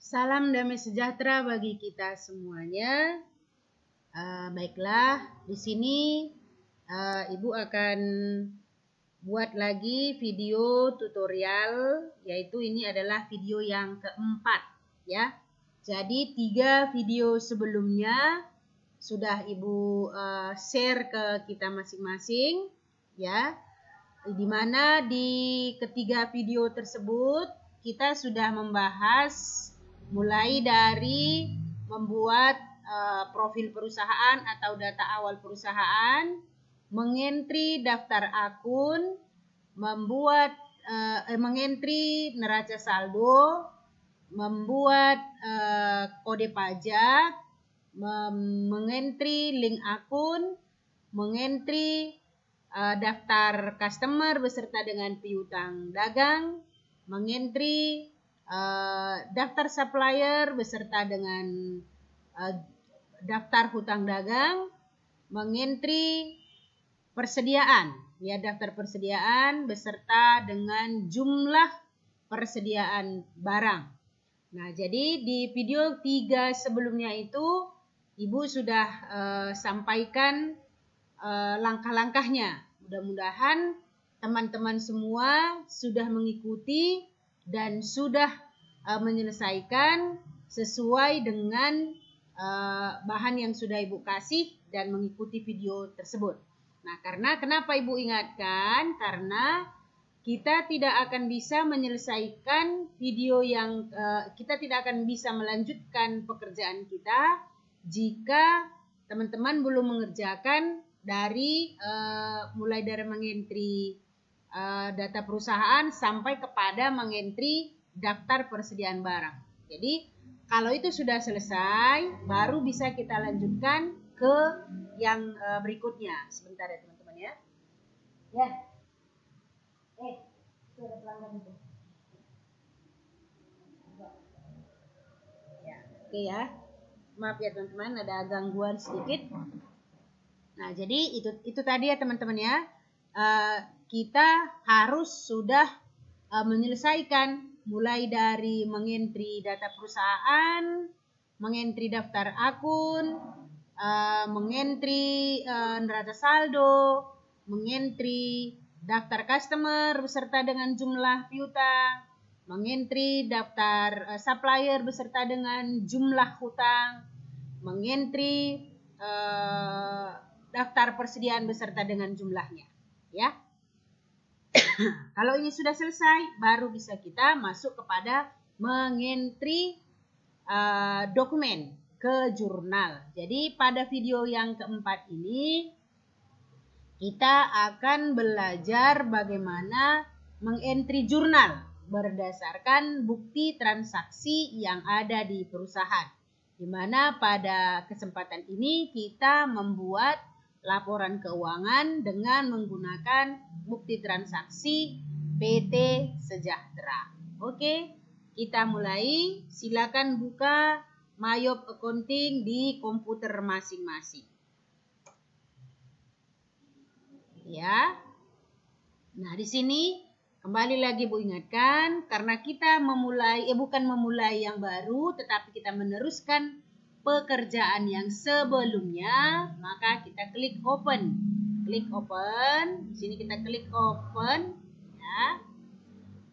Salam damai sejahtera bagi kita semuanya. Baiklah, di sini Ibu akan buat lagi video tutorial, yaitu ini adalah video yang keempat, ya. Jadi 3 video sebelumnya sudah Ibu share ke kita masing-masing, ya. Di mana di ketiga video tersebut kita sudah membahas mulai dari membuat profil perusahaan atau data awal perusahaan, mengentri daftar akun, membuat mengentri neraca saldo, membuat kode pajak, mengentri link akun, mengentri daftar customer beserta dengan piutang dagang, mengentri daftar supplier beserta dengan daftar hutang dagang, mengentri persediaan, ya, daftar persediaan beserta dengan jumlah persediaan barang. Nah, jadi di video 3 sebelumnya itu Ibu sudah sampaikan langkah-langkahnya. Mudah-mudahan teman-teman semua sudah mengikuti dan sudah menyelesaikan sesuai dengan bahan yang sudah Ibu kasih dan mengikuti video tersebut. Nah, kenapa Ibu ingatkan? Karena kita tidak akan bisa menyelesaikan video yang kita tidak akan bisa melanjutkan pekerjaan kita jika teman-teman belum mengerjakan dari mulai dari mengentri data perusahaan sampai kepada mengentri daftar persediaan barang. Jadi kalau itu sudah selesai, baru bisa kita lanjutkan ke yang berikutnya. Sebentar ya teman-teman ya. Ya. Itu ada pelanggan itu. Ya, oke ya. Maaf ya teman-teman, ada gangguan sedikit. Nah, jadi itu tadi ya teman-teman ya. Kita harus sudah menyelesaikan mulai dari mengentri data perusahaan, mengentri daftar akun, mengentri neraca saldo, mengentri daftar customer beserta dengan jumlah piutang, mengentri daftar supplier beserta dengan jumlah hutang, mengentri daftar persediaan beserta dengan jumlahnya, ya. Kalau ini sudah selesai, baru bisa kita masuk kepada mengentri dokumen ke jurnal. Jadi pada video yang keempat ini kita akan belajar bagaimana mengentri jurnal berdasarkan bukti transaksi yang ada di perusahaan. Di mana pada kesempatan ini kita membuat laporan keuangan dengan menggunakan bukti transaksi PT Sejahtera. Oke, kita mulai. Silakan buka Mayop Accounting di komputer masing-masing. Ya. Nah, di sini kembali lagi Bu ingatkan, karena kita bukan memulai yang baru, tetapi kita meneruskan pekerjaan yang sebelumnya, maka kita klik open. Klik open. Di sini kita klik open, ya.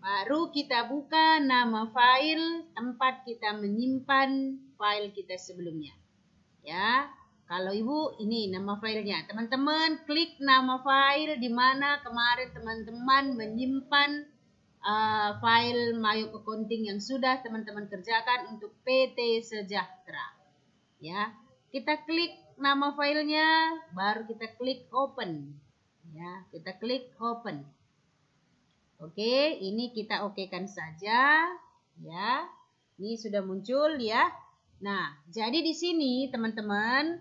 Baru kita buka nama file tempat kita menyimpan file kita sebelumnya. Ya. Kalau Ibu, ini nama filenya. Teman-teman klik nama file di mana kemarin teman-teman menyimpan file Mayop Accounting yang sudah teman-teman kerjakan untuk PT Sejahtera. Ya, kita klik nama filenya, baru kita klik open. Ya, kita klik open. Oke, ini kita okekan saja. Ya, ini sudah muncul ya. Nah, jadi di sini teman-teman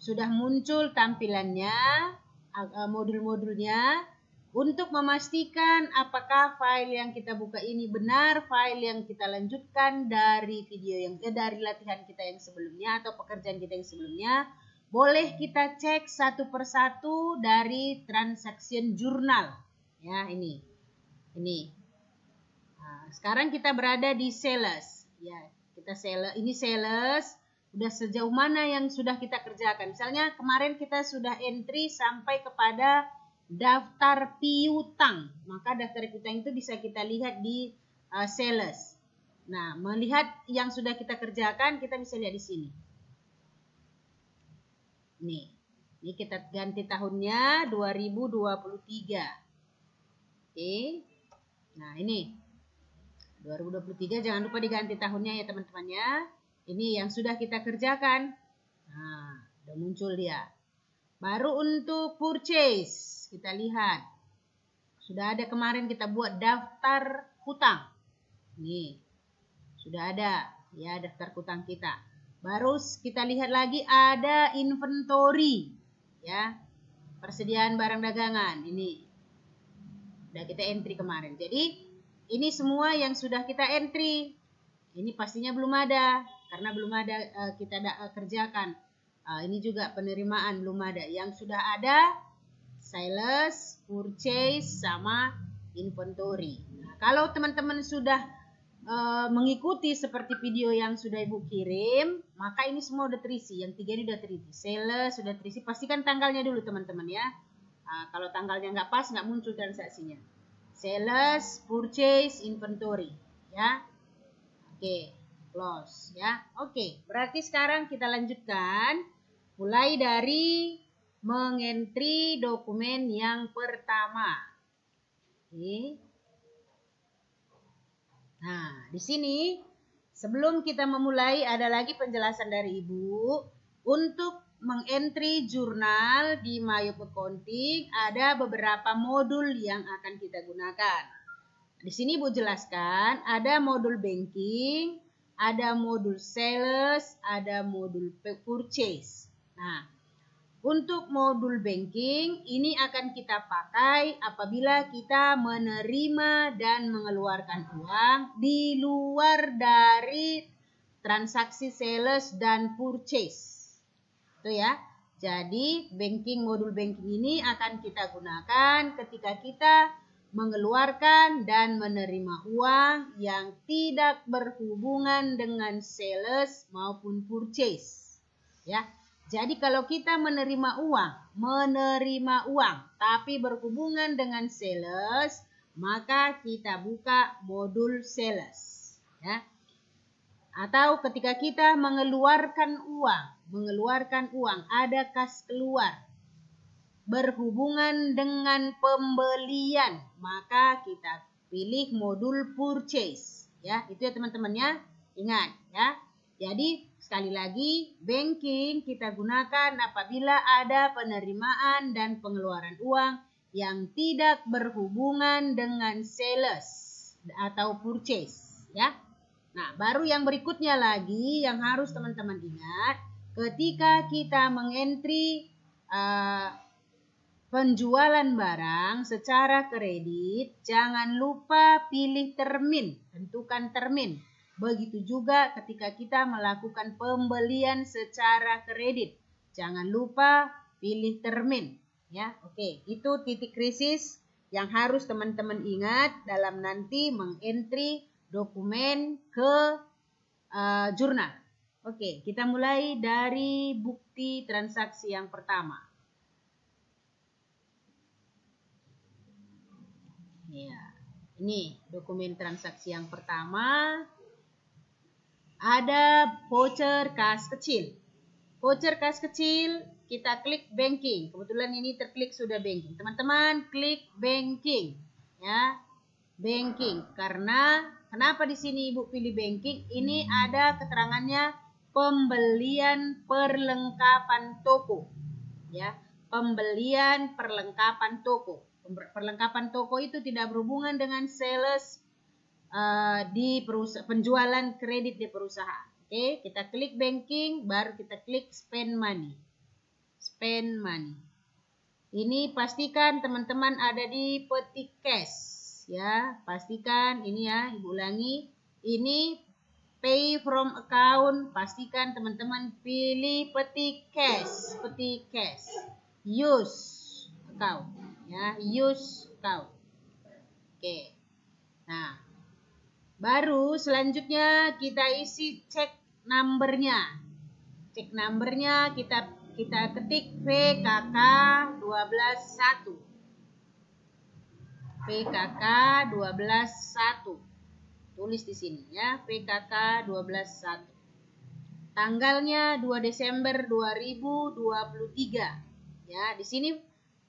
sudah muncul tampilannya, modul-modulnya. Untuk memastikan apakah file yang kita buka ini benar file yang kita lanjutkan dari dari latihan kita yang sebelumnya atau pekerjaan kita yang sebelumnya, boleh kita cek satu persatu dari transaction journal. Ya, ini. Nah, sekarang kita berada di sales. Ya, kita ini sales, udah sejauh mana yang sudah kita kerjakan. Misalnya kemarin kita sudah entry sampai kepada daftar piutang, maka daftar piutang itu bisa kita lihat di sales. Nah, melihat yang sudah kita kerjakan, kita bisa lihat di sini. Nih, ini kita ganti tahunnya 2023. Oke. Nah, ini 2023, jangan lupa diganti tahunnya ya teman-teman ya. Ini yang sudah kita kerjakan. Nah, udah muncul dia. Baru untuk purchase, kita lihat. Sudah ada kemarin kita buat daftar hutang. Nih, sudah ada ya daftar hutang kita. Baru kita lihat lagi ada inventory ya. Persediaan barang dagangan ini. Udah kita entry kemarin. Jadi ini semua yang sudah kita entry. Ini pastinya belum ada karena belum ada kita kerjakan. Ini juga penerimaan belum ada. Yang sudah ada sales, purchase sama inventory. Nah, kalau teman-teman sudah mengikuti seperti video yang sudah Ibu kirim, maka ini semua udah terisi. Yang 3 ini udah terisi. Sales sudah terisi. Pastikan tanggalnya dulu teman-teman ya. Kalau tanggalnya nggak pas, nggak muncul transaksinya. Sales, purchase, inventory, ya. Oke, close, ya. Oke, berarti sekarang kita lanjutkan. Mulai dari mengentry dokumen yang pertama. Oke. Nah, di sini sebelum kita memulai ada lagi penjelasan dari Ibu. Untuk mengentry jurnal di Mayop Accounting ada beberapa modul yang akan kita gunakan. Di sini Ibu jelaskan ada modul banking, ada modul sales, ada modul purchase. Nah, untuk modul banking ini akan kita pakai apabila kita menerima dan mengeluarkan uang di luar dari transaksi sales dan purchase. Itu ya. Jadi modul banking ini akan kita gunakan ketika kita mengeluarkan dan menerima uang yang tidak berhubungan dengan sales maupun purchase. Ya. Jadi kalau kita menerima uang tapi berhubungan dengan sales, maka kita buka modul sales, ya. Atau ketika kita mengeluarkan uang, ada kas keluar berhubungan dengan pembelian, maka kita pilih modul purchase, ya. Itu ya teman-teman ya. Ingat ya. Jadi sekali lagi, banking kita gunakan apabila ada penerimaan dan pengeluaran uang yang tidak berhubungan dengan sales atau purchase, ya. Nah, baru yang berikutnya lagi yang harus teman-teman ingat, ketika kita mengentry penjualan barang secara kredit, jangan lupa pilih termin, tentukan termin. Begitu juga ketika kita melakukan pembelian secara kredit. Jangan lupa pilih termin. Ya, oke. Itu titik krisis yang harus teman-teman ingat dalam nanti mengentry dokumen ke jurnal. Oke, kita mulai dari bukti transaksi yang pertama. Ya, ini dokumen transaksi yang pertama. Ada voucher kas kecil. Voucher kas kecil, kita klik banking. Kebetulan ini terklik sudah banking. Teman-teman klik banking, ya. Banking. Karena kenapa di sini Ibu pilih banking? Ini ada keterangannya pembelian perlengkapan toko, ya. Pembelian perlengkapan toko. Perlengkapan toko itu tidak berhubungan dengan sales di penjualan kredit di perusahaan. Oke, kita klik banking, baru kita klik spend money. Spend money. Ini pastikan teman-teman ada di peti cash, ya. Pastikan ini ya, Ibu ulangi. Ini pay from account, pastikan teman-teman pilih peti cash, peti cash. Use account, ya, use account. Oke. Nah, Baru selanjutnya kita isi cek numbernya. Cek numbernya kita ketik PKK 12.1. PKK 12.1. Tulis di sini ya, PKK 12.1. Tanggalnya 2 Desember 2023. Ya, di sini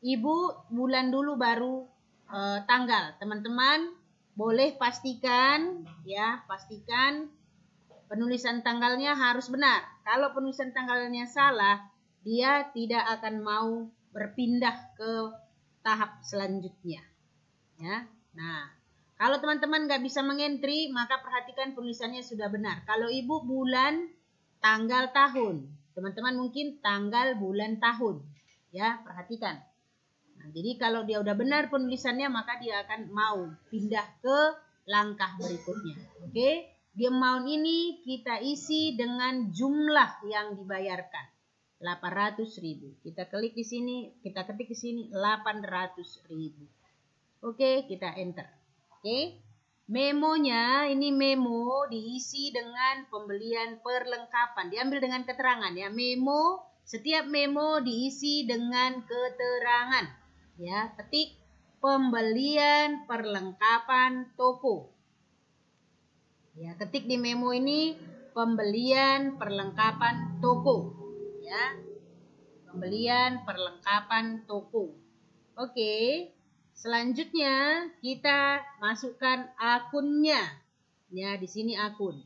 Ibu bulan dulu baru tanggal. Teman-teman boleh pastikan ya, pastikan penulisan tanggalnya harus benar. Kalau penulisan tanggalnya salah, dia tidak akan mau berpindah ke tahap selanjutnya. Ya. Nah, kalau teman-teman nggak bisa mengentry, maka perhatikan penulisannya sudah benar. Kalau Ibu bulan, tanggal, tahun. Teman-teman mungkin tanggal, bulan, tahun. Ya, perhatikan. Nah, jadi kalau dia udah benar penulisannya, maka dia akan mau pindah ke langkah berikutnya. Oke, di amount ini kita isi dengan jumlah yang dibayarkan. 800.000. Kita klik di sini, kita ketik di sini 800.000. Oke, kita enter. Oke. Memonya, ini memo diisi dengan pembelian perlengkapan. Diambil dengan keterangan ya. Memo, setiap memo diisi dengan keterangan. Ya, ketik pembelian perlengkapan toko. Ya, ketik di memo ini pembelian perlengkapan toko. Ya. Pembelian perlengkapan toko. Oke. Selanjutnya kita masukkan akunnya. Ya, di sini akun.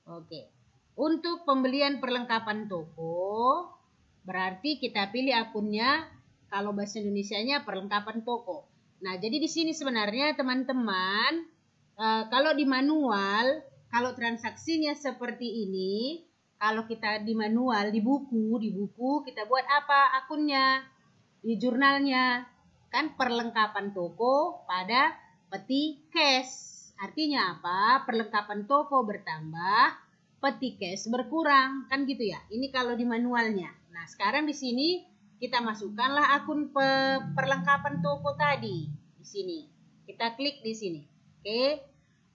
Oke. Untuk pembelian perlengkapan toko, berarti kita pilih akunnya. Kalau bahasa Indonesianya perlengkapan toko. Nah, jadi di sini sebenarnya teman-teman, kalau di manual, kalau transaksinya seperti ini, kalau kita di manual, di buku kita buat apa akunnya? Di jurnalnya. Kan perlengkapan toko pada peti cash. Artinya apa? Perlengkapan toko bertambah, peti cash berkurang. Kan gitu ya. Ini kalau di manualnya. Nah, sekarang di sini kita masukkanlah akun perlengkapan toko tadi. Di sini. Kita klik di sini. Oke.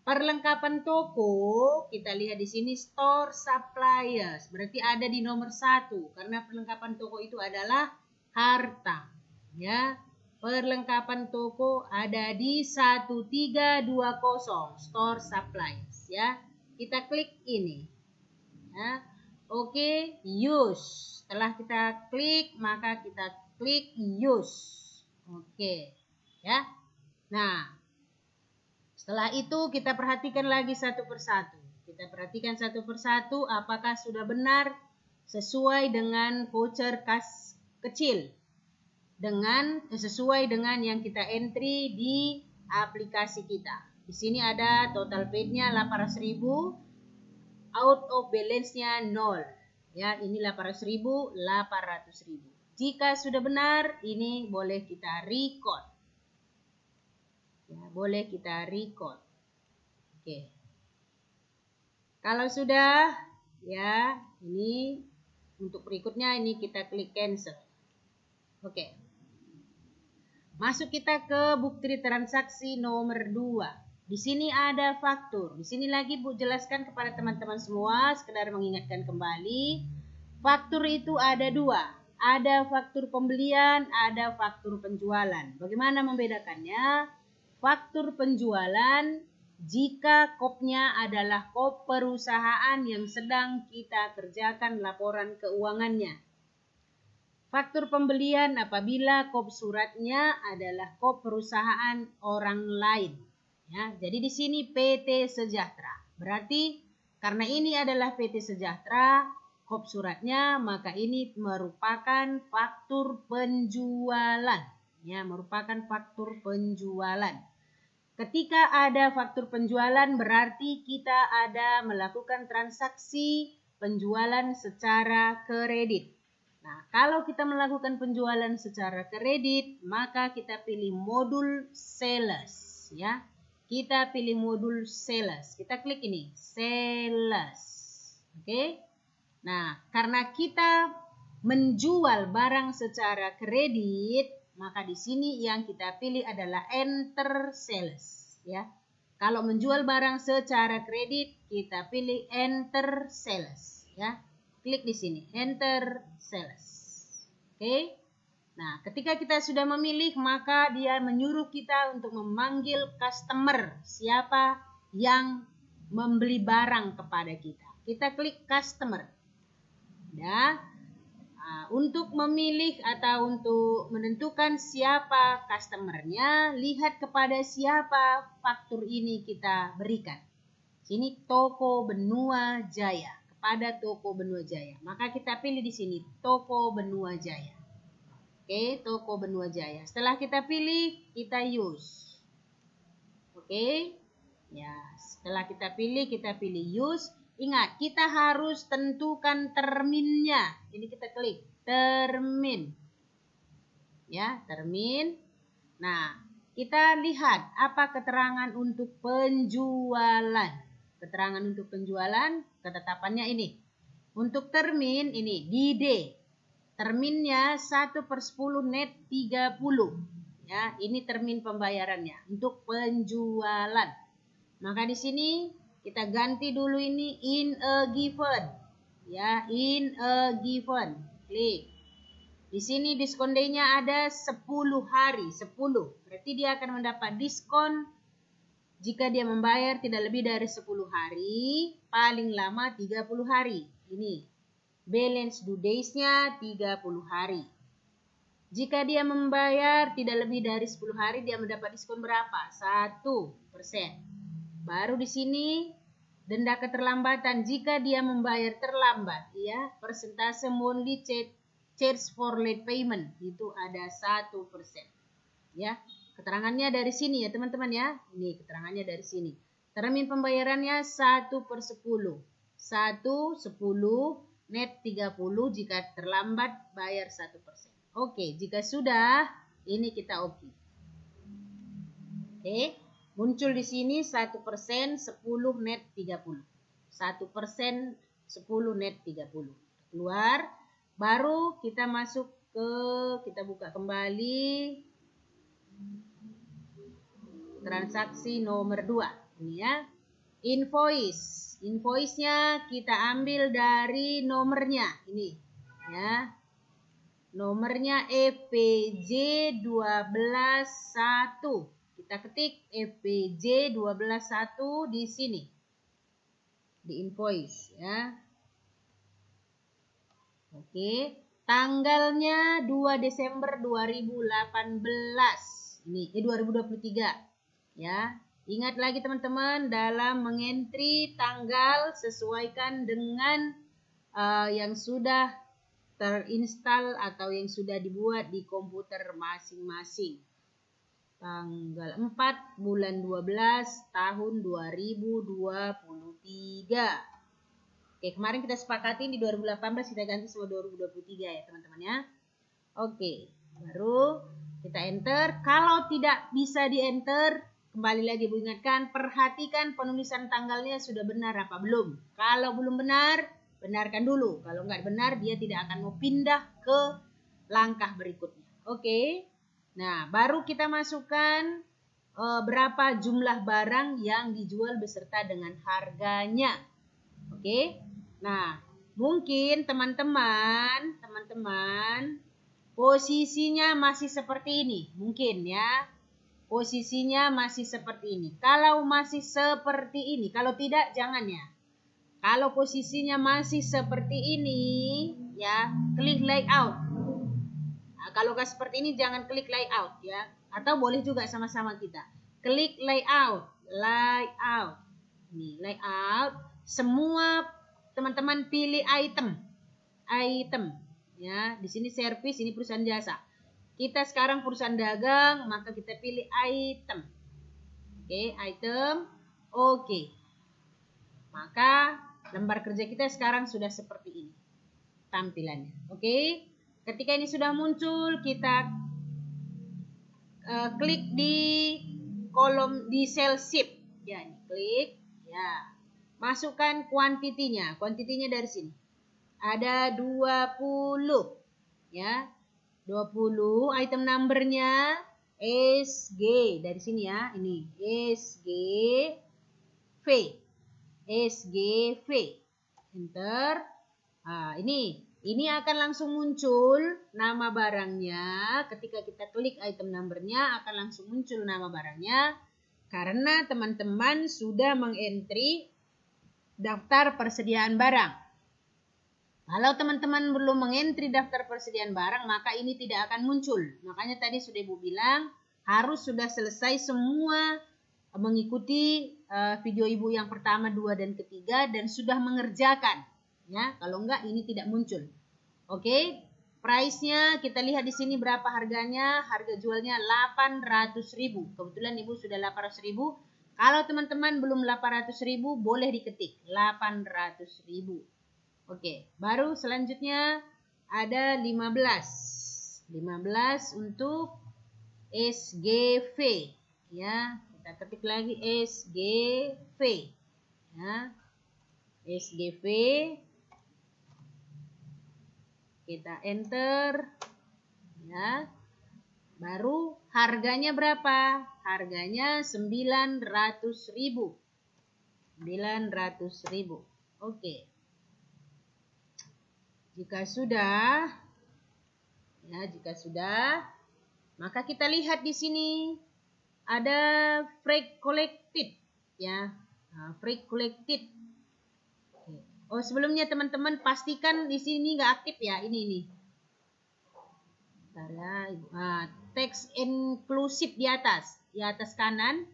Perlengkapan toko, kita lihat di sini store suppliers. Berarti ada di nomor 1. Karena perlengkapan toko itu adalah harta. Ya. Perlengkapan toko ada di 1320 store supplies ya. Kita klik ini. Ya. Oke, use. Setelah kita klik, maka kita klik use. Oke. Ya. Nah, setelah itu kita perhatikan lagi satu persatu. Kita perhatikan satu persatu apakah sudah benar sesuai dengan voucher kas kecil. Sesuai dengan yang kita entry di aplikasi kita. Di sini ada total paid-nya 800.000, out of balance-nya 0. Ya, ini 800.000, 800.000. Jika sudah benar, ini boleh kita record. Ya, boleh kita record. Oke. Kalau sudah, ya, ini untuk berikutnya ini kita klik cancel. Oke. Masuk kita ke bukti transaksi nomor 2. Di sini ada faktur. Di sini lagi Bu jelaskan kepada teman-teman semua, sekedar mengingatkan kembali. Faktur itu ada 2. Ada faktur pembelian, ada faktur penjualan. Bagaimana membedakannya? Faktur penjualan jika kopnya adalah kop perusahaan yang sedang kita kerjakan laporan keuangannya. Faktur pembelian apabila kop suratnya adalah kop perusahaan orang lain. Ya, jadi di sini PT Sejahtera. Berarti karena ini adalah PT Sejahtera, kop suratnya, maka ini merupakan faktur penjualan. Ya, merupakan faktur penjualan. Ketika ada faktur penjualan berarti kita ada melakukan transaksi penjualan secara kredit. Nah, kalau kita melakukan penjualan secara kredit, maka kita pilih modul sales, ya. Kita pilih modul sales. Kita klik ini, sales. Oke. Nah, karena kita menjual barang secara kredit, maka di sini yang kita pilih adalah enter sales, ya. Kalau menjual barang secara kredit, kita pilih enter sales, ya. Klik di sini, enter sales. Oke. Nah, ketika kita sudah memilih, maka dia menyuruh kita untuk memanggil customer, siapa yang membeli barang kepada kita. Kita klik customer. Ya. Untuk memilih atau untuk menentukan siapa customernya, lihat kepada siapa faktur ini kita berikan. Sini Toko Benua Jaya, kepada Toko Benua Jaya. Maka kita pilih di sini Toko Benua Jaya. Oke, Toko Benua Jaya. Setelah kita pilih, kita use. Oke. Ya, setelah kita pilih use. Ingat, kita harus tentukan terminnya. Ini kita klik termin. Ya, termin. Nah, kita lihat apa keterangan untuk penjualan. Keterangan untuk penjualan, ketetapannya ini. Untuk termin ini D. Terminnya 1/10 net 30. Ya, ini termin pembayarannya untuk penjualan. Maka di sini kita ganti dulu ini in a given. Ya, in a given. Klik. Di sini diskon day-nya ada 10 hari, 10. Berarti dia akan mendapat diskon jika dia membayar tidak lebih dari 10 hari, paling lama 30 hari. Ini balance due days-nya 30 hari. Jika dia membayar tidak lebih dari 10 hari, dia mendapat diskon berapa? 1%. Baru di sini denda keterlambatan jika dia membayar terlambat, ya, persentase monthly charge for late payment itu ada 1%. Ya, keterangannya dari sini ya teman-teman ya. Ini keterangannya dari sini. Termin pembayarannya 1/10. 1/10 net 30 jika terlambat bayar 1%. Oke, jika sudah ini kita oke. Oke. Muncul di sini 1% 10 net 30. 1% 10 net 30. Keluar. Baru kita masuk kita buka kembali transaksi nomor 2. Ini ya. Invoice. Invoice-nya kita ambil dari nomornya. Ini ya. Nomornya EPJ 121. Kita ketik EPJ 121 di sini. Di invoice ya. Oke, tanggalnya 2 Desember 2018. Ini 2023 ya. Ingat lagi teman-teman, dalam mengentri tanggal sesuaikan dengan yang sudah terinstall atau yang sudah dibuat di komputer masing-masing. Tanggal 4 bulan 12 tahun 2023. Oke, kemarin kita sepakati di 2018 kita ganti sama 2023 ya teman-teman ya. Oke, baru kita enter. Kalau tidak bisa di enter, kembali lagi Bu ingatkan, perhatikan penulisan tanggalnya sudah benar apa belum. Kalau belum benar, benarkan dulu. Kalau nggak benar, dia tidak akan mau pindah ke langkah berikutnya. Oke. Nah, baru kita masukkan berapa jumlah barang yang dijual beserta dengan harganya. Oke. Nah, mungkin teman-teman posisinya masih seperti ini. Mungkin ya. Posisinya masih seperti ini. Kalau masih seperti ini, kalau tidak jangan ya. Kalau posisinya masih seperti ini, ya, klik layout. Nah, kalau nggak seperti ini jangan klik layout ya, atau boleh juga sama-sama kita klik layout. Nih layout, semua teman-teman pilih item ya. Di sini service, ini perusahaan jasa. Kita sekarang perusahaan dagang, maka kita pilih item. Oke, item. Oke. Maka lembar kerja kita sekarang sudah seperti ini tampilannya. Oke. Ketika ini sudah muncul, kita klik di kolom di cell shift. Ya, ini klik. Ya. Masukkan kuantitinya. Kuantitinya dari sini. Ada 20. Ya. 20 item numbernya. SG dari sini ya, ini SGV. SGV. Enter. Ini akan langsung muncul nama barangnya. Ketika kita klik item numbernya akan langsung muncul nama barangnya karena teman-teman sudah mengentry daftar persediaan barang. Kalau teman-teman belum mengentry daftar persediaan barang, maka ini tidak akan muncul. Makanya tadi sudah Ibu bilang, harus sudah selesai semua mengikuti video Ibu yang pertama, 2, dan ketiga, dan sudah mengerjakan. Ya, kalau enggak ini tidak muncul. Oke, price-nya kita lihat di sini berapa harganya. Harga jualnya 800.000. Kebetulan Ibu sudah 800.000. Kalau teman-teman belum 800.000, boleh diketik 800.000. Oke, baru selanjutnya ada 15. 15 untuk SGV. Ya, kita ketik lagi SGV. Ya, SGV. Kita enter. Ya. Baru harganya berapa? Harganya 900.000. 900.000. Oke. Jika sudah, maka kita lihat di sini ada freight collected, ya, freight collected. Oh, sebelumnya teman-teman pastikan di sini nggak aktif ya, ini. Bentar ya, teks inklusif di atas kanan.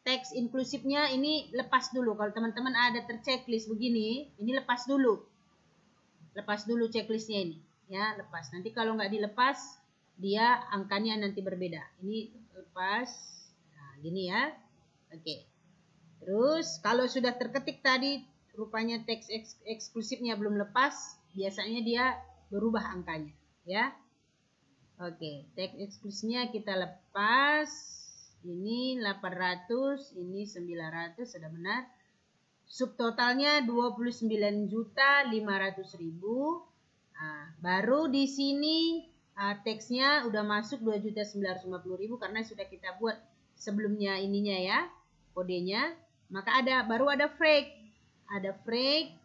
Teks inklusifnya ini lepas dulu. Kalau teman-teman ada terchecklist begini, ini lepas dulu. Lepas dulu checklistnya ini, ya, lepas. Nanti kalau nggak dilepas, dia angkanya nanti berbeda. Ini lepas, nah gini ya. Oke. Terus kalau sudah terketik tadi, rupanya teks eksklusifnya belum lepas, biasanya dia berubah angkanya, ya. Oke, teks eksklusifnya kita lepas. Ini 800, ini 900, sudah benar. Subtotalnya 29.500.000. Nah, baru di sini teksnya udah masuk 2.950.000 karena sudah kita buat sebelumnya ininya ya, kodenya. Maka baru ada freight. Ada freight.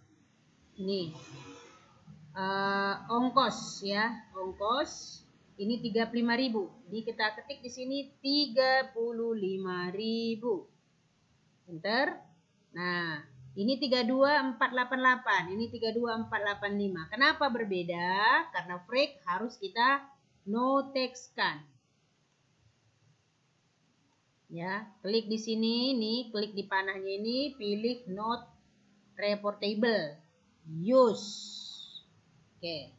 Ini ongkos ya, ongkos. Ini 35.000. Jadi kita ketik di sini 35.000. Enter. Nah, ini 32488, ini 32485. Kenapa berbeda? Karena freight harus kita no-tekskan. Ya, klik di sini, nih, klik di panahnya ini, pilih not reportable, use. Oke.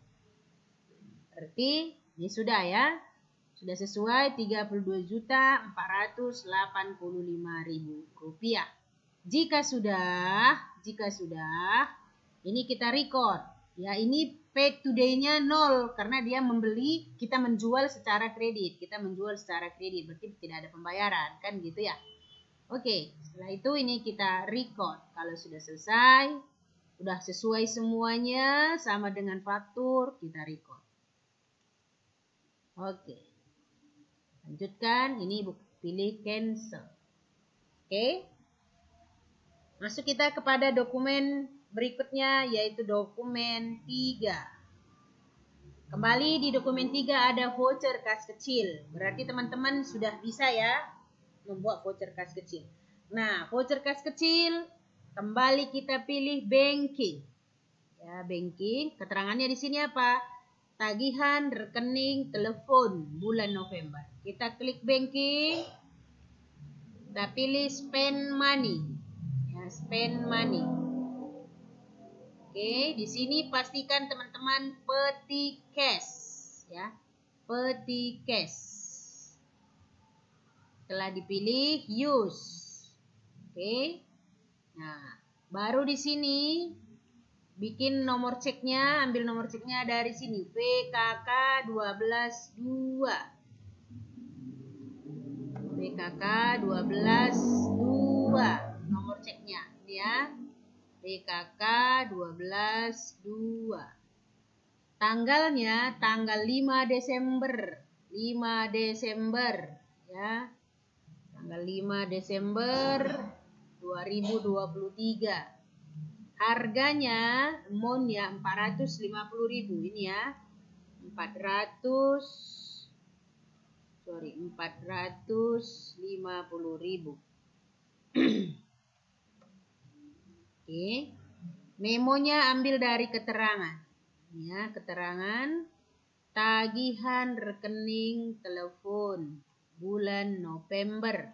Berarti ini sudah ya. Sudah sesuai 32.485.000 rupiah. Jika sudah, ini kita record. Ya, ini paid today-nya 0 karena dia membeli, kita menjual secara kredit. Berarti tidak ada pembayaran, kan gitu ya. Oke, setelah itu ini kita record. Kalau sudah selesai, sudah sesuai semuanya sama dengan faktur, kita record. Oke. Lanjutkan, ini pilih cancel. Oke. Masuk kita kepada dokumen berikutnya, yaitu dokumen 3. Kembali di dokumen 3 ada voucher kas kecil. Berarti teman-teman sudah bisa ya membuat voucher kas kecil. Nah, voucher kas kecil, kembali kita pilih banking. Ya, banking. Keterangannya di sini apa? Tagihan rekening telepon bulan November. Kita klik banking. Kita pilih spend money. Spend money. Oke, di sini pastikan teman-teman peti cash ya. Peti cash. Setelah dipilih use. Oke. Nah, baru di sini bikin nomor ceknya, ambil nomor ceknya dari sini. PKK 12.2. PKK 12.2. Nomor ceknya ya, PKK 12.2. Tanggalnya tanggal 5 Desember. ya. Tanggal 5 Desember 2023. Harganya amount-nya 450.000 ini ya. 450.000. Oke. Memonya ambil dari keterangan. Ya, keterangan tagihan rekening telepon bulan November.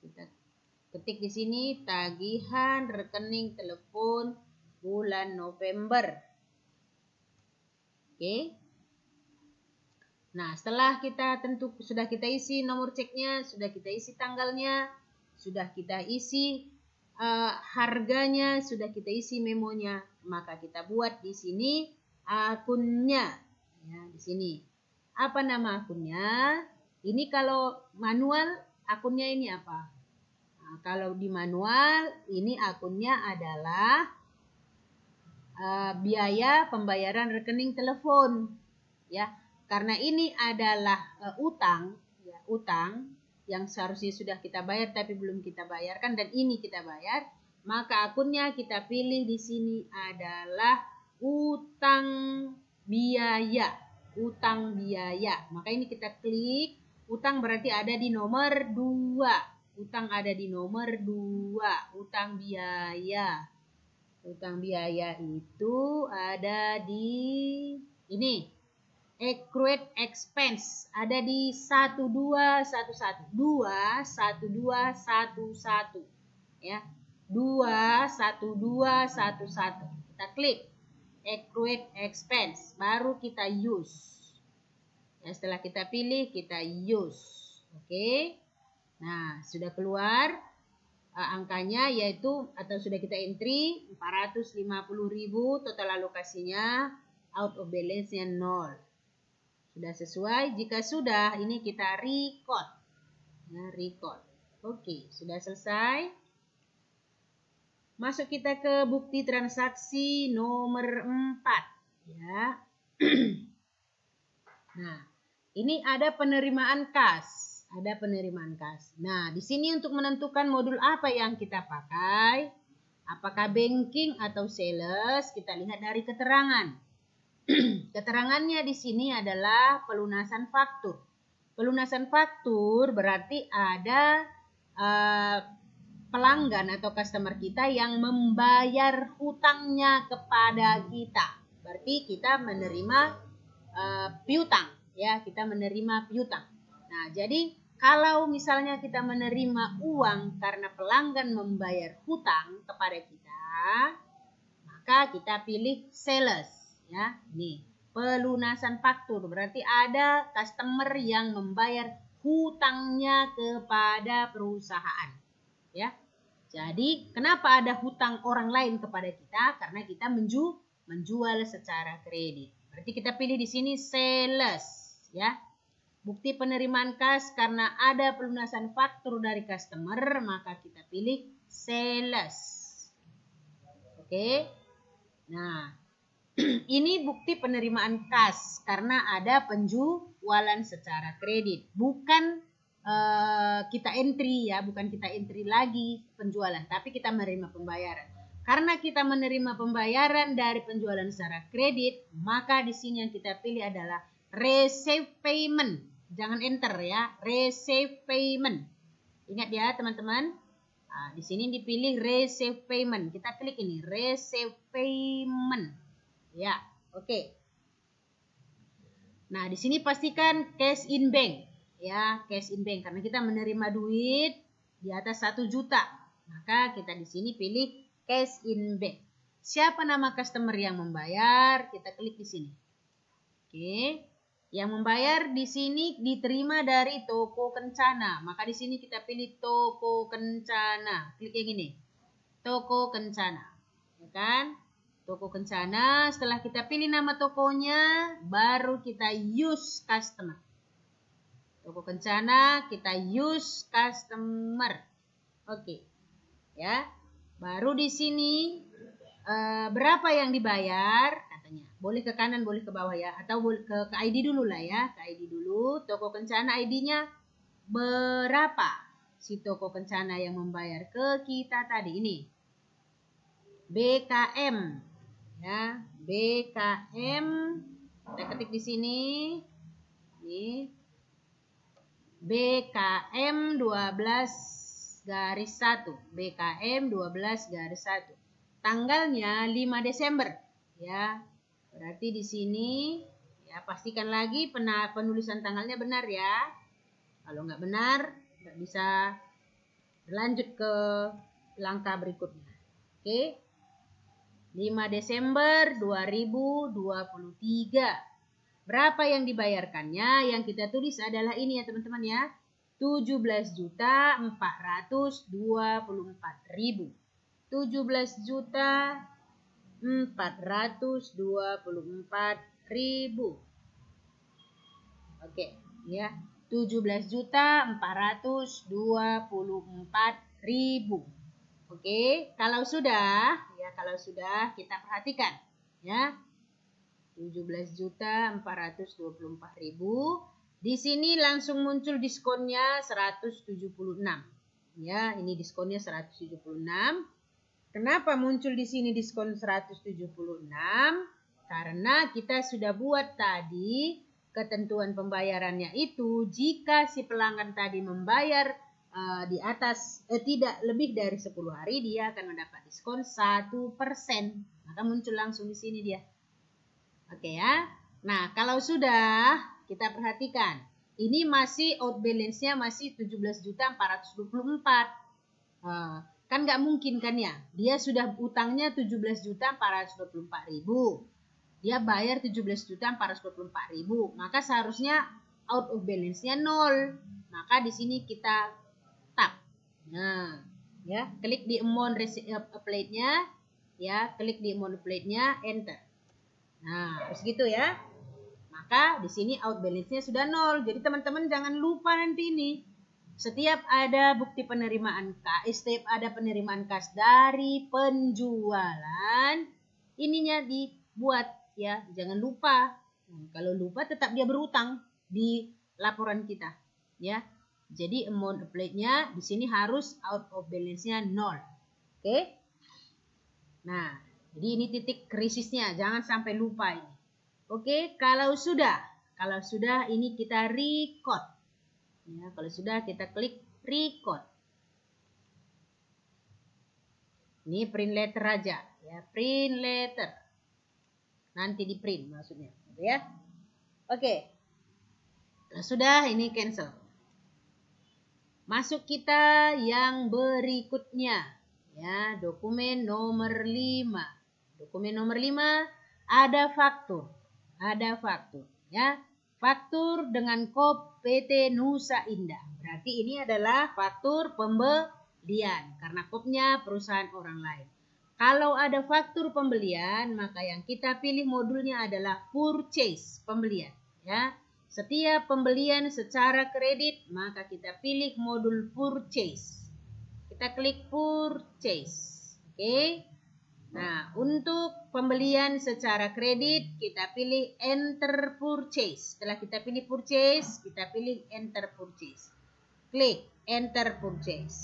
Kita ketik di sini tagihan rekening telepon bulan November. Oke. Nah, setelah sudah kita isi nomor ceknya, sudah kita isi tanggalnya, sudah kita isi harganya, sudah kita isi memonya, maka kita buat di sini akunnya. Ya, di sini. Apa nama akunnya? Ini kalau manual akunnya ini apa? Nah, kalau di manual ini akunnya adalah biaya pembayaran rekening telepon, ya. Karena ini adalah utang, ya, utang yang seharusnya sudah kita bayar tapi belum kita bayarkan dan ini kita bayar, maka akunnya kita pilih di sini adalah utang biaya, utang biaya. Maka ini kita klik utang berarti ada di nomor 2. Utang ada di nomor 2, utang biaya. Utang biaya itu ada di ini. Accrued expense ada di 1211. 21211 ya. 21211. Kita klik accrued expense baru kita use. Ya, setelah kita pilih kita use. Oke. Nah, sudah keluar angkanya yaitu atau sudah kita entry 450.000, total alokasinya out of balance-nya 0. Sudah sesuai? Jika sudah, ini kita record. Nah, record. Oke, sudah selesai. Masuk kita ke bukti transaksi nomor 4, ya. Nah, ini ada penerimaan kas. Ada penerimaan kas. Nah, di sini untuk menentukan modul apa yang kita pakai, apakah banking atau sales, kita lihat dari keterangan. Keterangannya di sini adalah pelunasan faktur. Pelunasan faktur berarti ada pelanggan atau customer kita yang membayar hutangnya kepada kita. Berarti kita menerima piutang, ya, kita menerima piutang. Nah, jadi kalau misalnya kita menerima uang karena pelanggan membayar hutang kepada kita, maka kita pilih sales, ya. Nih, pelunasan faktur berarti ada customer yang membayar hutangnya kepada perusahaan, ya. Jadi, kenapa ada hutang orang lain kepada kita? Karena kita menjual secara kredit. Berarti kita pilih di sini sales, ya. Bukti penerimaan kas karena ada pelunasan faktur dari customer, maka kita pilih sales. Oke. Nah, ini bukti penerimaan kas karena ada penjualan secara kredit. Bukan kita entry, ya, bukan kita entry lagi penjualan, tapi kita menerima pembayaran. Karena kita menerima pembayaran dari penjualan secara kredit, maka di sini yang kita pilih adalah receive payment. Jangan enter, ya, receive payment. Ingat ya teman-teman. Nah, di sini dipilih receive payment. Kita klik ini receive payment. Ya, oke. Nah, di sini pastikan cash in bank, ya, cash in bank karena kita menerima duit di atas 1 juta. Maka kita di sini pilih cash in bank. Siapa nama customer yang membayar? Kita klik di sini. Oke. Yang membayar di sini diterima dari Toko Kencana. Maka di sini kita pilih Toko Kencana. Klik yang ini. Toko Kencana. Ya kan? Toko Kencana. Setelah kita pilih nama tokonya, baru kita use customer. Toko Kencana, kita use customer. Oke. Ya. Baru di sini berapa yang dibayar? Boleh ke kanan, boleh ke bawah, ya, atau ke ID dulu lah, ya, ke ID dulu. Toko Kencana ID-nya berapa si toko kencana yang membayar ke kita tadi ini? BKM. Ya, BKM. Kita ketik di sini. Ini BKM 12 garis 1. BKM 12 garis 1. Tanggalnya 5 Desember. Ya. Berarti di sini ya pastikan lagi penulisan tanggalnya benar ya. Kalau nggak benar, nggak bisa berlanjut ke langkah berikutnya. Oke. 5 Desember 2023. Berapa yang dibayarkannya? Yang kita tulis adalah ini ya teman-teman ya. 17.424.000. 17.424.000. Oke, ya. 17.424.000. Oke, kalau sudah kita perhatikan ya. 17.424.000. Di sini langsung muncul diskonnya 176. Ya, ini diskonnya 176. Kenapa muncul di sini diskon 176? Karena kita sudah buat tadi ketentuan pembayarannya itu jika si pelanggan tadi membayar di atas tidak lebih dari 10 hari dia akan mendapat diskon 1%. Maka muncul langsung di sini dia. Oke ya. Nah, kalau sudah kita perhatikan, ini masih out balance-nya masih 17.424. Kan nggak mungkin kan ya? Dia sudah utangnya 17.424.000. Dia bayar 17.424.000. Maka seharusnya out of balance-nya 0. Maka di sini kita tap. Nah, ya, klik di amount applied-nya, ya, klik di amount applied-nya, enter. Nah, harus gitu ya. Maka di sini out balance-nya sudah 0. Jadi teman-teman jangan lupa nanti ini. Setiap ada bukti penerimaan setiap ada penerimaan kas dari penjualan, ininya dibuat ya. Jangan lupa. Kalau lupa tetap dia berutang di laporan kita, ya. Jadi amount applied-nya di sini harus out of balance-nya 0. Oke? Nah, jadi ini titik krisisnya, jangan sampai lupa ini. Oke, kalau sudah ini kita record. Ya, kalau sudah kita klik record. Ini print letter aja, ya, print letter. Nanti di print maksudnya, gitu ya. Oke. Kalau sudah ini cancel. Masuk kita yang berikutnya. Ya, dokumen nomor 5. Dokumen nomor 5 ada faktur. Ada faktur, ya. Faktur dengan kop PT Nusa Indah. Berarti ini adalah faktur pembelian karena kopnya perusahaan orang lain. Kalau ada faktur pembelian, maka yang kita pilih modulnya adalah purchase, pembelian, ya. Setiap pembelian secara kredit, maka kita pilih modul purchase. Kita klik purchase. Oke. Nah, untuk pembelian secara kredit, kita pilih enter purchase. Setelah kita pilih purchase, kita pilih enter purchase. Klik enter purchase.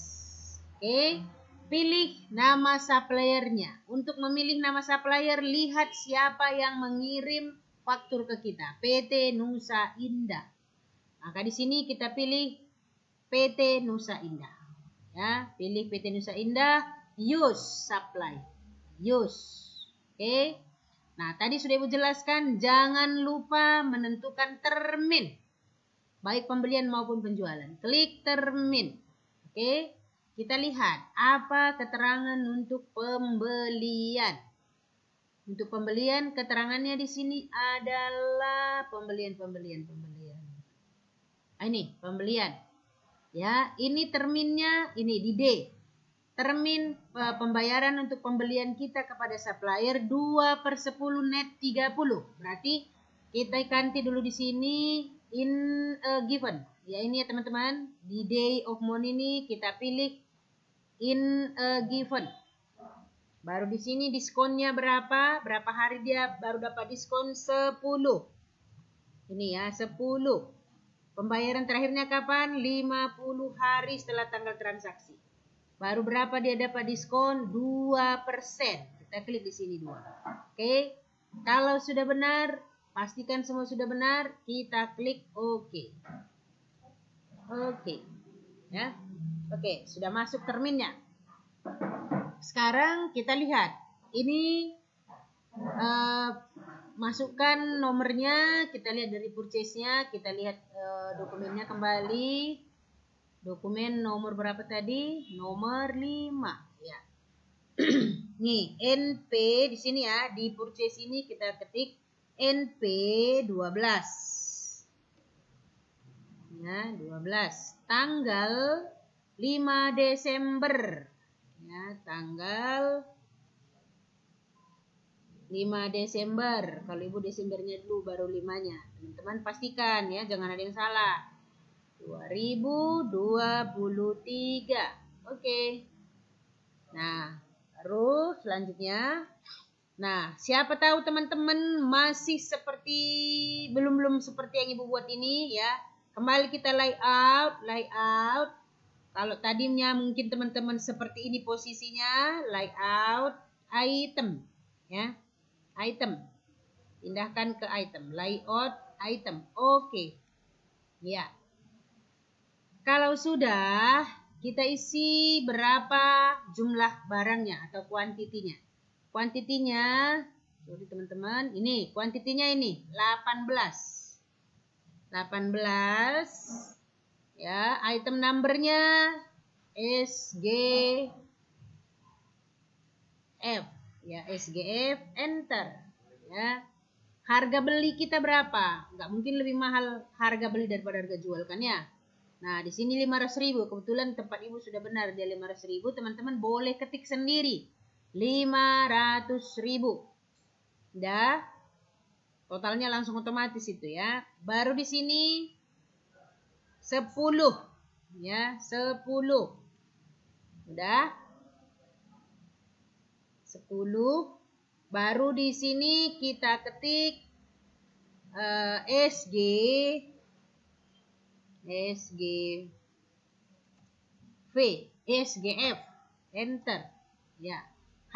Oke. Pilih nama suppliernya. Untuk memilih nama supplier, lihat siapa yang mengirim faktur ke kita. PT Nusa Indah. Maka di sini kita pilih PT Nusa Indah. Ya, pilih PT Nusa Indah, use supply. Use. Oke. Nah, tadi sudah Ibu jelaskan, jangan lupa menentukan termin. Baik pembelian maupun penjualan. Klik termin. Oke. Kita lihat apa keterangan untuk pembelian. Untuk pembelian, keterangannya di sini adalah pembelian. Ini pembelian. Ya, ini terminnya, ini di D. Termin pembayaran untuk pembelian kita kepada supplier 2/10 net 30. Berarti kita ganti dulu di sini in given. Ya ini ya teman-teman. Di day of money ini kita pilih in given. Baru di sini diskonnya berapa? Berapa hari dia baru dapat diskon 10. Ini ya 10. Pembayaran terakhirnya kapan? 50 hari setelah tanggal transaksi. Baru berapa dia dapat diskon? 2%. Kita klik di sini 2. Oke. Kalau sudah benar, pastikan semua sudah benar, kita klik OK. Oke. Ya. Oke, sudah masuk terminnya. Sekarang kita lihat. Ini masukkan nomornya, kita lihat dari purchase-nya, kita lihat dokumennya kembali. Dokumen nomor berapa tadi? Nomor 5 ya. Nih, NP di sini ya, di purchase ini kita ketik NP 12. Ya, 12. Tanggal 5 Desember. Ya, tanggal 5 Desember. Kalau Ibu Desembernya dulu baru 5-nya. Teman-teman pastikan ya, jangan ada yang salah. 2023. Oke. Nah, terus selanjutnya. Nah, siapa tahu teman-teman masih seperti belum seperti yang Ibu buat ini ya. Kembali kita layout. Kalau tadinya mungkin teman-teman seperti ini posisinya, layout item ya. Item. Pindahkan ke item. Layout item. Oke. Ya. Kalau sudah, kita isi berapa jumlah barangnya atau kuantitinya. Kuantitinya, sorry teman-teman, ini kuantitinya ini 18. 18. Ya, item numbernya SGF. Ya, SGF, enter. Ya. Harga beli kita berapa? Nggak mungkin lebih mahal harga beli daripada harga jual kan ya? Nah, di sini 500.000. Kebetulan tempat Ibu sudah benar dia 500.000. Teman-teman boleh ketik sendiri. 500.000. Udah. Totalnya langsung otomatis itu ya. Baru di sini 10. Ya, 10. Udah. 10. Baru di sini kita ketik SGV, SGF, enter. Ya,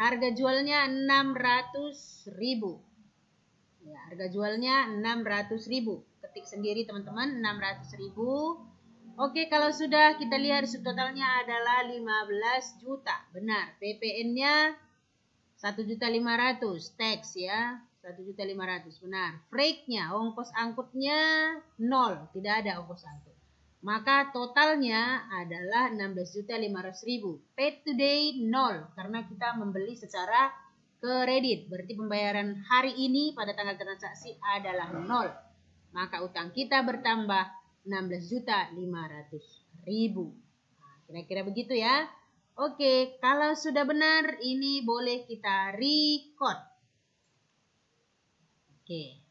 harga jualnya 600.000. Ya, harga jualnya 600.000. Ketik sendiri teman-teman, 600.000. Oke, kalau sudah kita lihat subtotalnya adalah 15 juta. Benar, PPN-nya 1.500.000, tax ya, 1.500.000, benar. Freight-nya, ongkos angkutnya 0, tidak ada ongkos angkut. Maka totalnya adalah 16.500.000. Paid today 0, karena kita membeli secara kredit. Berarti pembayaran hari ini pada tanggal transaksi adalah 0. Maka utang kita bertambah 16.500.000. Nah, kira-kira begitu ya. Oke, kalau sudah benar, ini boleh kita record. Oke.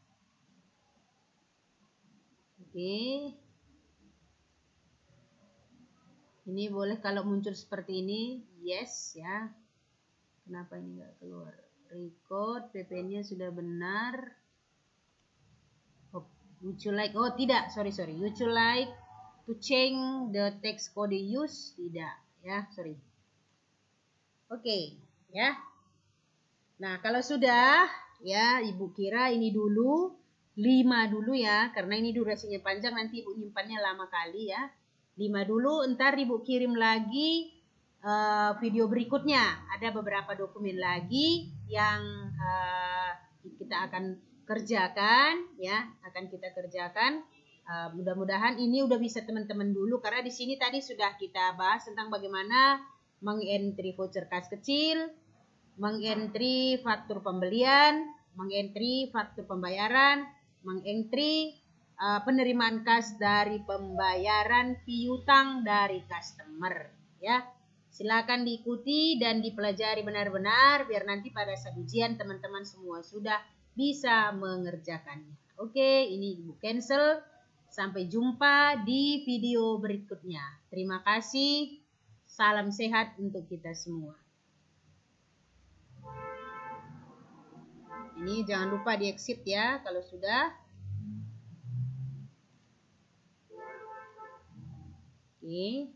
Ini boleh kalau muncul seperti ini, yes ya. Kenapa ini nggak keluar? Record, PPN-nya sudah benar. Oh, would you like? Oh tidak, sorry. Would you like to change the text code use? Tidak, ya, sorry. Oke, ya. Nah, kalau sudah, ya, Ibu kira ini dulu, 5 dulu ya, karena ini durasinya panjang, nanti Ibu nyimpannya lama kali ya. 5 dulu, ntar Ibu kirim lagi video berikutnya. Ada beberapa dokumen lagi yang kita akan kerjakan, ya, mudah-mudahan ini udah bisa teman-teman dulu, karena di sini tadi sudah kita bahas tentang bagaimana mengentry voucher kas kecil, mengentry faktur pembelian, mengentry faktur pembayaran, mengentry penerimaan kas dari pembayaran piutang dari customer ya. Silakan diikuti dan dipelajari benar-benar biar nanti pada saat ujian teman-teman semua sudah bisa mengerjakannya. Oke, ini Ibu cancel. Sampai jumpa di video berikutnya. Terima kasih. Salam sehat untuk kita semua. Ini jangan lupa di exit ya kalau sudah. Oke.